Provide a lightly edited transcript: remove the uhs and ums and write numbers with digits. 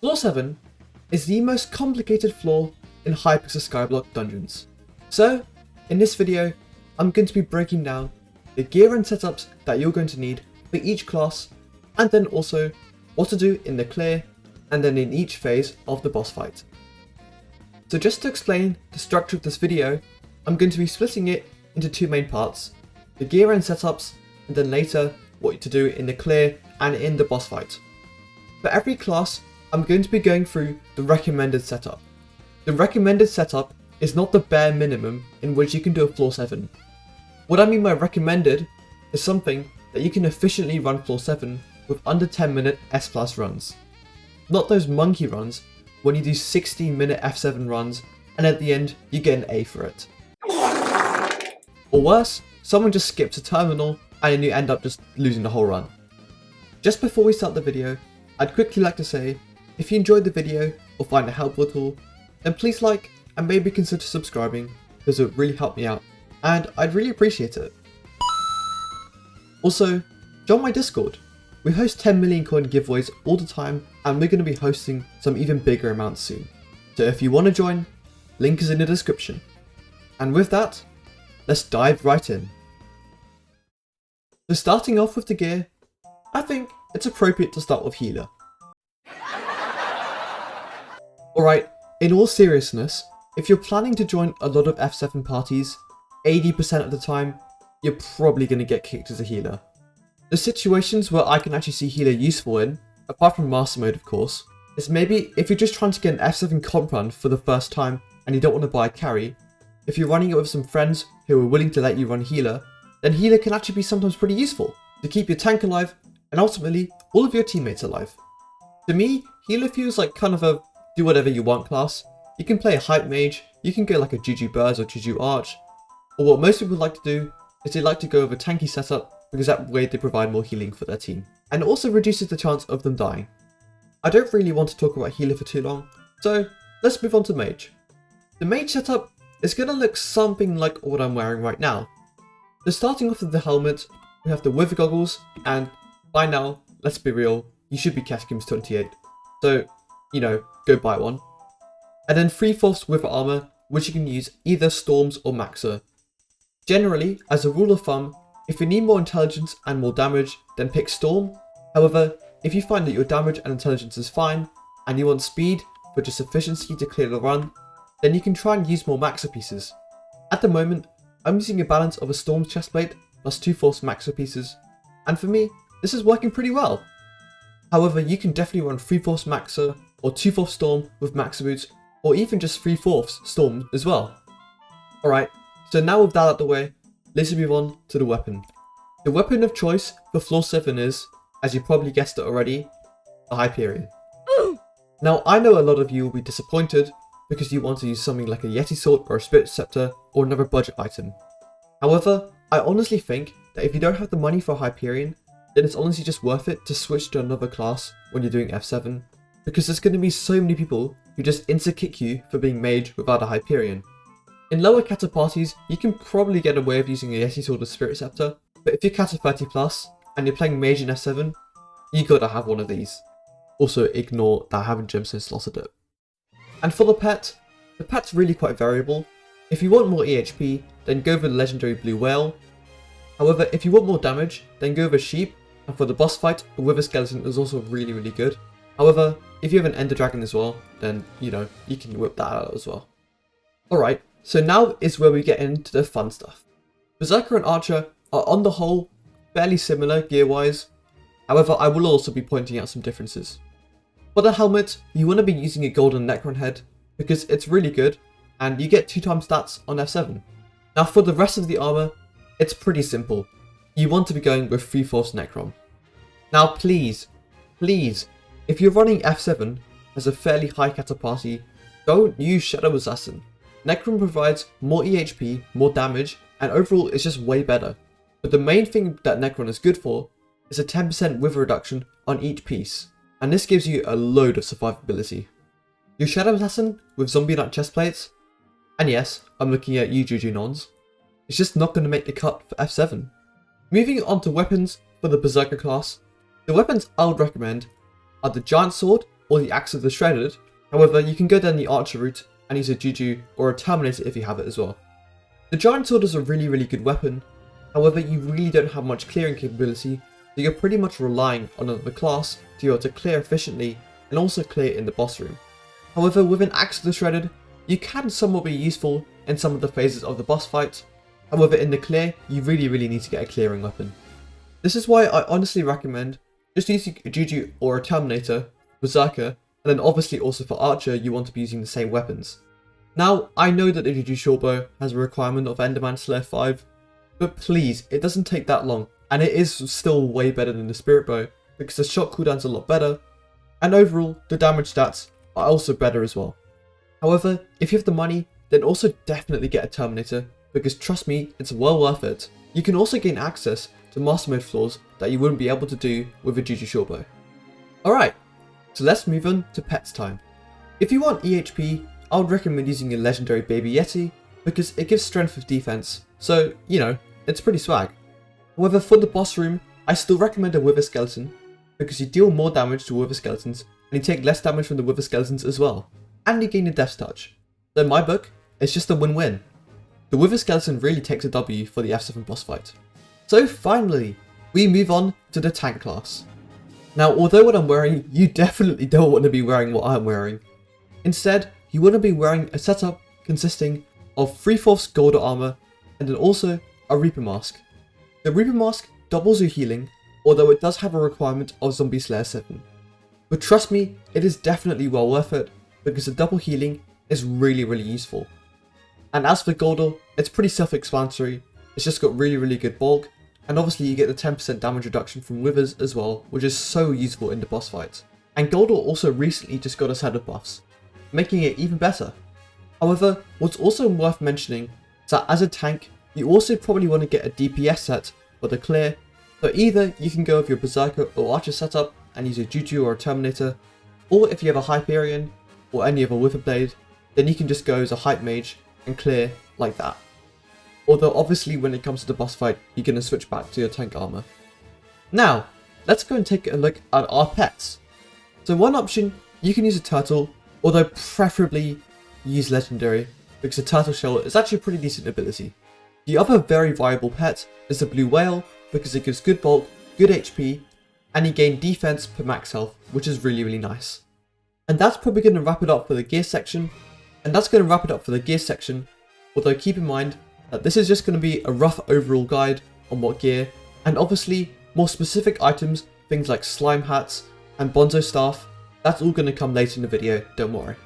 Floor 7 is the most complicated floor in Hypixel Skyblock dungeons. So, in this video, I'm going to be breaking down the gear and setups that you're going to need for each class, and then also what to do in the clear and then in each phase of the boss fight. So just to explain the structure of this video, I'm going to be splitting it into two main parts: the gear and setups, and then later what to do in the clear and in the boss fight. For every class, I'm going to be going through the recommended setup. The recommended setup is not the bare minimum in which you can do a floor 7. What I mean by recommended is something that you can efficiently run floor 7 with under 10-minute S+ runs. Not those monkey runs when you do 16-minute F7 runs and at the end you get an A for it. Or worse, someone just skips a terminal and you end up just losing the whole run. Just before we start the video, I'd quickly like to say, if you enjoyed the video or find it helpful at all, then please like and maybe consider subscribing, because it would really help me out and I'd really appreciate it. Also, join my Discord. We host 10 million coin giveaways all the time and we're going to be hosting some even bigger amounts soon. So if you want to join, link is in the description. And with that, let's dive right in. So starting off with the gear, I think it's appropriate to start with healer. Alright, in all seriousness, if you're planning to join a lot of F7 parties, 80% of the time, you're probably going to get kicked as a healer. The situations where I can actually see healer useful in, apart from master mode of course, is maybe if you're just trying to get an F7 comp run for the first time and you don't want to buy a carry. If you're running it with some friends who are willing to let you run healer, then healer can actually be sometimes pretty useful to keep your tank alive and ultimately all of your teammates alive. To me, healer feels like kind of a do whatever you want class. You can play a hype mage, you can go like a Juju Burst or Juju Arch, or what most people like to do is they like to go with a tanky setup because that way they provide more healing for their team, and it also reduces the chance of them dying. I don't really want to talk about healer for too long, so let's move on to mage. The mage setup is going to look something like what I'm wearing right now. So starting off with the helmet, we have the wither goggles, and by now, let's be real, you should be Catacombs 28, so, you know, go buy one. And then 3/4 wither armor, which you can use either storms or maxer. Generally, as a rule of thumb, if you need more intelligence and more damage, then pick storm. However, if you find that your damage and intelligence is fine, and you want speed for just efficiency to clear the run, then you can try and use more maxer pieces. At the moment, I'm using a balance of a storm chestplate plus 2/4 maxer pieces, and for me, this is working pretty well. However, you can definitely run 3/4 maxer or 2/4 storm with maxer boots, or even just 3/4 storm as well. Alright, so now with that out of the way, let's move on to the weapon. The weapon of choice for floor 7 is, as you probably guessed it already, a Hyperion. Now I know a lot of you will be disappointed because you want to use something like a Yeti sword or a Spirit Scepter or another budget item. However, I honestly think that if you don't have the money for a Hyperion, then it's honestly just worth it to switch to another class when you're doing F7, because there's going to be so many people who just insta-kick you for being mage without a Hyperion. In lower kata parties, you can probably get away with using a Yeti sword or Spirit Scepter, but if you're kata 30+ and you're playing mage in F7, you gotta have one of these. Also ignore that I haven't gemstone slotted it. And for the pet's really quite variable. If you want more EHP, then go for the legendary blue whale. However, if you want more damage, then go with a sheep, and for the boss fight, a wither skeleton is also really good. However, if you have an ender dragon as well, then you know, you can whip that out as well. Alright, so now is where we get into the fun stuff. Berserker and Archer are on the whole fairly similar gear wise, however I will also be pointing out some differences. For the helmet, you want to be using a golden Necron head because it's really good and you get 2x stats on F7. Now for the rest of the armor, it's pretty simple. You want to be going with 3/4 Necron. Now please, if you're running F7 as a fairly high kata party, don't use Shadow Assassin. Necron provides more EHP, more damage, and overall it's just way better. But the main thing that Necron is good for is a 10% wither reduction on each piece, and this gives you a load of survivability. Your Shadow Assassin with Zombie Knight chestplates, and yes, I'm looking at you Juju Nons, it's just not going to make the cut for F7. Moving on to weapons for the Berserker class, the weapons I would recommend are the Giant Sword or the Axe of the Shredded. However, you can go down the Archer route and use a Juju or a Terminator if you have it as well. The Giant Sword is a really good weapon, however you really don't have much clearing capability, so you're pretty much relying on another class to be able to clear efficiently and also clear in the boss room. However, with an Axe of the Shredded, you can somewhat be useful in some of the phases of the boss fight. However, in the clear, you really need to get a clearing weapon. This is why I honestly recommend just using a Juju or a Terminator, Berserker, and then obviously also for Archer you want to be using the same weapons. Now, I know that the Juju Shortbow has a requirement of Enderman Slayer 5, but please, it doesn't take that long, and it is still way better than the Spirit Bow, because the shot cooldown's a lot better, and overall, the damage stats are also better as well. However, if you have the money, then also definitely get a Terminator, because trust me, it's well worth it. You can also gain access to Master Mode flaws that you wouldn't be able to do with a Juju Shortbow. Alright, so let's move on to pets time. If you want EHP, I would recommend using a legendary Baby Yeti, because it gives strength of defense, so, you know, it's pretty swag. However, for the boss room, I still recommend a Wither Skeleton, because you deal more damage to Wither Skeletons, and you take less damage from the Wither Skeletons as well, and you gain a Death Touch. So in my book, it's just a win-win. The Wither Skeleton really takes a W for the F7 boss fight. So finally, we move on to the tank class. Now, although what I'm wearing, you definitely don't want to be wearing what I'm wearing. Instead, you want to be wearing a setup consisting of 3/4 gold armor and then also a Reaper Mask. The Reaper Mask doubles your healing, although it does have a requirement of Zombie Slayer 7. But trust me, it is definitely well worth it, because the double healing is really useful. And as for Goldor, it's pretty self-explanatory, it's just got really good bulk, and obviously you get the 10% damage reduction from Withers as well, which is so useful in the boss fights. And Goldor also recently just got a set of buffs, making it even better. However, what's also worth mentioning is that as a tank, you also probably want to get a DPS set for the clear, so either you can go with your Berserker or Archer setup and use a Juju or a Terminator, or if you have a Hyperion or any other Wither Blade, then you can just go as a Hype Mage and clear like that. Although obviously when it comes to the boss fight, you're going to switch back to your tank armor. Now, let's go and take a look at our pets. So one option, you can use a turtle, although preferably use legendary, because a turtle shell is actually a pretty decent ability. The other very viable pet is the blue whale, because it gives good bulk, good HP, and you gain defense per max health, which is really nice. And that's probably going to wrap it up for the gear section, although keep in mind that this is just going to be a rough overall guide on what gear, and obviously more specific items, things like slime hats and bonzo staff, that's all going to come later in the video, don't worry.